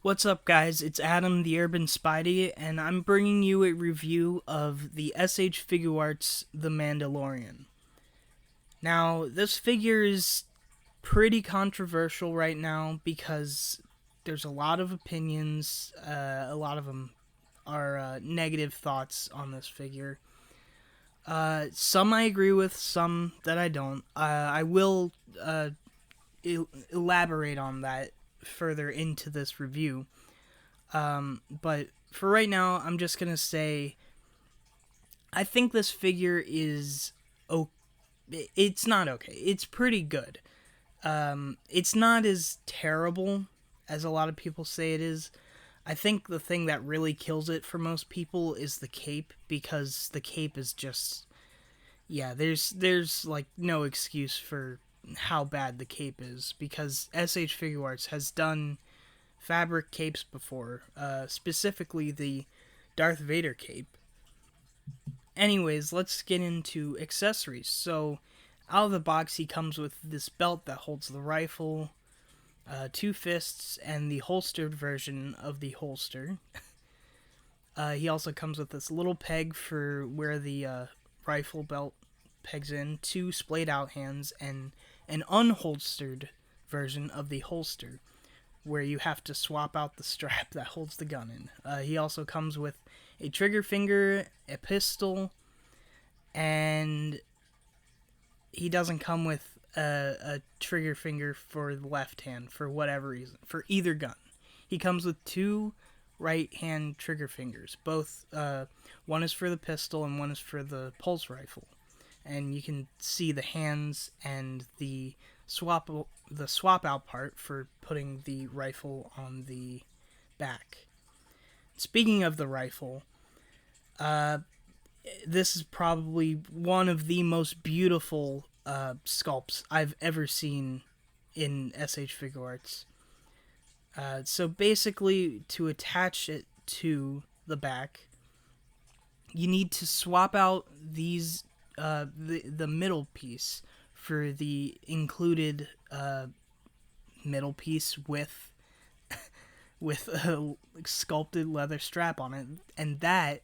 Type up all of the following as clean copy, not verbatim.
What's up, guys? It's Adam, the Urban Spidey, and I'm bringing you a review of the SH Figuarts The Mandalorian. Now, this figure is pretty controversial right now because there's a lot of opinions, a lot of them are negative thoughts on this figure. Some I agree with, some that I don't. I will elaborate on that further into this review. But for right now, I'm just gonna say I think this figure is it's not okay. It's pretty good. It's not as terrible as a lot of people say it is. I think the thing that really kills it for most people is the cape, because the cape is just there's like no excuse for how bad the cape is, because SH Figuarts has done fabric capes before, specifically the Darth Vader cape. Anyways, let's get into accessories. So, out of the box, he comes with this belt that holds the rifle, two fists, and the holstered version of the holster. He also comes with this little peg for where the rifle belt pegs in, two splayed out hands, and an unholstered version of the holster, where you have to swap out the strap that holds the gun in. He also comes with a trigger finger, a pistol, and he doesn't come with a trigger finger for the left hand for whatever reason, for either gun. He comes with two right hand trigger fingers. Both, one is for the pistol and one is for the pulse rifle. And you can see the hands and the swap out part for putting the rifle on the back. Speaking of the rifle, this is probably one of the most beautiful sculpts I've ever seen in SH Figuarts. So basically, to attach it to the back, you need to swap out these the middle piece for the included middle piece with a sculpted leather strap on it, and that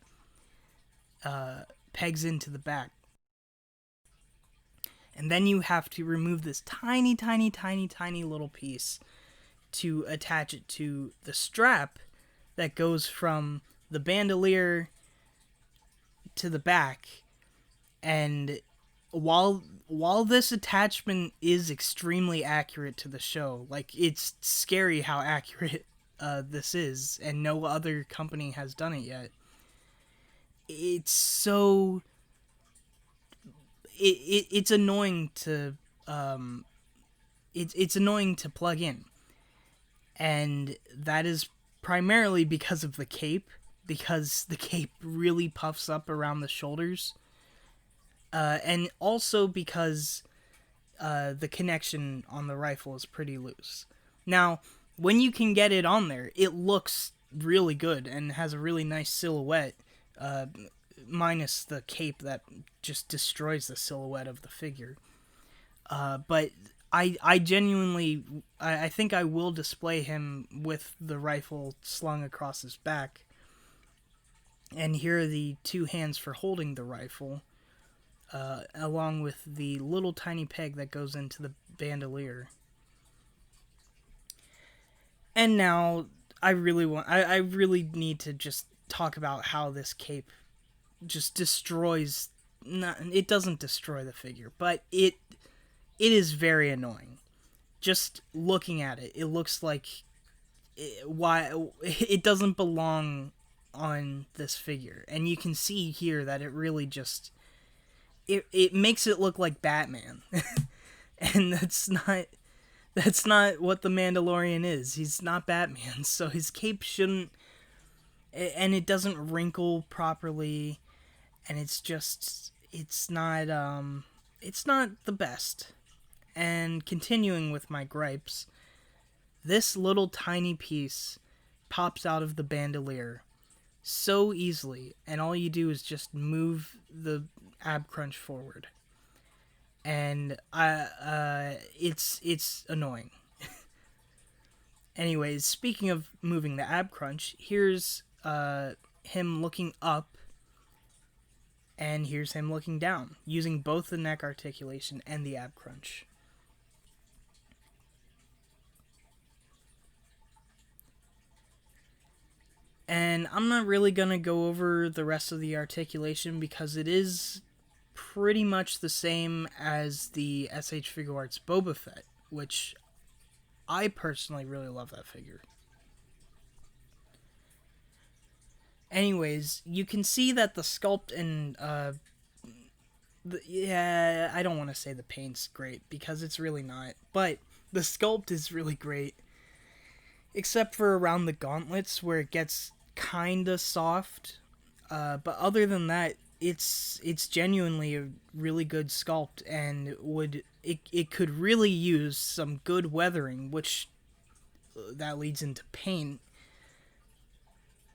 pegs into the back. And then you have to remove this tiny, tiny, tiny, tiny little piece to attach it to the strap that goes from the bandolier to the back. And while this attachment is extremely accurate to the show, like, it's scary how accurate this is, and no other company has done it yet. It's so it's annoying to it's annoying to plug in, and that is primarily because of the cape, because the cape really puffs up around the shoulders. And also because the connection on the rifle is pretty loose. Now, when you can get it on there, it looks really good and has a really nice silhouette, minus the cape that just destroys the silhouette of the figure. But I genuinely, I think I will display him with the rifle slung across his back. And here are the two hands for holding the rifle, along with the little tiny peg that goes into the bandolier. And now I really need to just talk about how this cape just destroys. It doesn't destroy the figure, but it is very annoying. Just looking at it, it looks like why it doesn't belong on this figure, and you can see here that it really just it makes it look like Batman. And that's not what the Mandalorian is. He's not Batman, so his cape shouldn't, and it doesn't wrinkle properly, and it's not the best. And continuing with my gripes, this little tiny piece pops out of the bandolier so easily, and all you do is just move the ab crunch forward, and it's annoying. Anyways, speaking of moving the ab crunch, here's him looking up, and here's him looking down, using both the neck articulation and the ab crunch. And I'm not really going to go over the rest of the articulation because it is pretty much the same as the SH Figuarts Boba Fett, which I personally really love that figure. Anyways, you can see that the sculpt and I don't want to say the paint's great because it's really not, but the sculpt is really great, except for around the gauntlets where it gets kinda soft. But other than that, it's genuinely a really good sculpt, and it could really use some good weathering, which that leads into paint.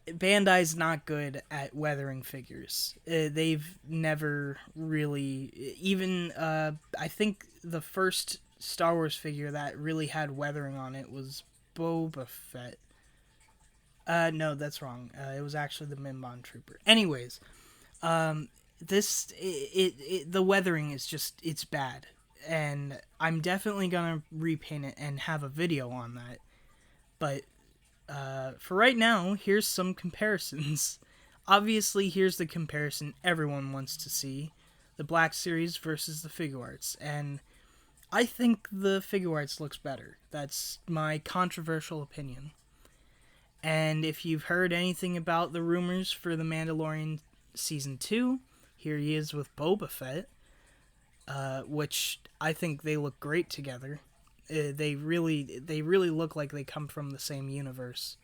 Bandai's not good at weathering figures. They've never really, even I think the first Star Wars figure that really had weathering on it was Boba Fett. No, that's wrong. It was actually the Minbon Trooper. Anyways, this the weathering is just, it's bad, and I'm definitely gonna repaint it and have a video on that. But for right now, here's some comparisons. Obviously, here's the comparison everyone wants to see: the Black Series versus the Figuarts, and I think the Figuarts looks better. That's my controversial opinion. And if you've heard anything about the rumors for the Mandalorian Season 2, here he is with Boba Fett, which I think they look great together. They really look like they come from the same universe.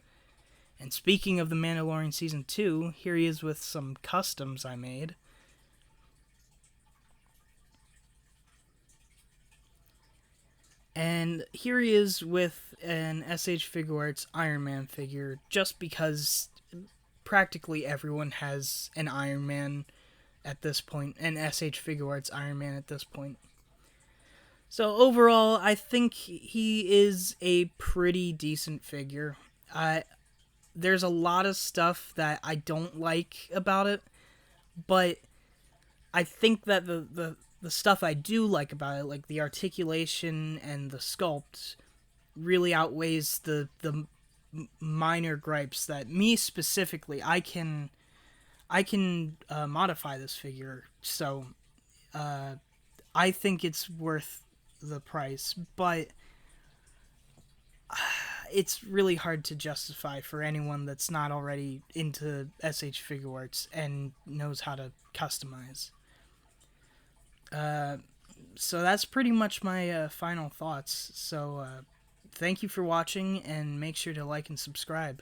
And speaking of the Mandalorian Season 2, here he is with some customs I made. And here he is with an SH Figuarts Iron Man figure, just because practically everyone has an Iron Man at this point, an SH Figuarts Iron Man at this point. So overall, I think he is a pretty decent figure. There's a lot of stuff that I don't like about it, but I think that the stuff I do like about it, like the articulation and the sculpt, really outweighs the minor gripes that me specifically I can modify this figure. So I think it's worth the price, but it's really hard to justify for anyone that's not already into SH Figuarts and knows how to customize. So that's pretty much my final thoughts. So thank you for watching, and make sure to like and subscribe.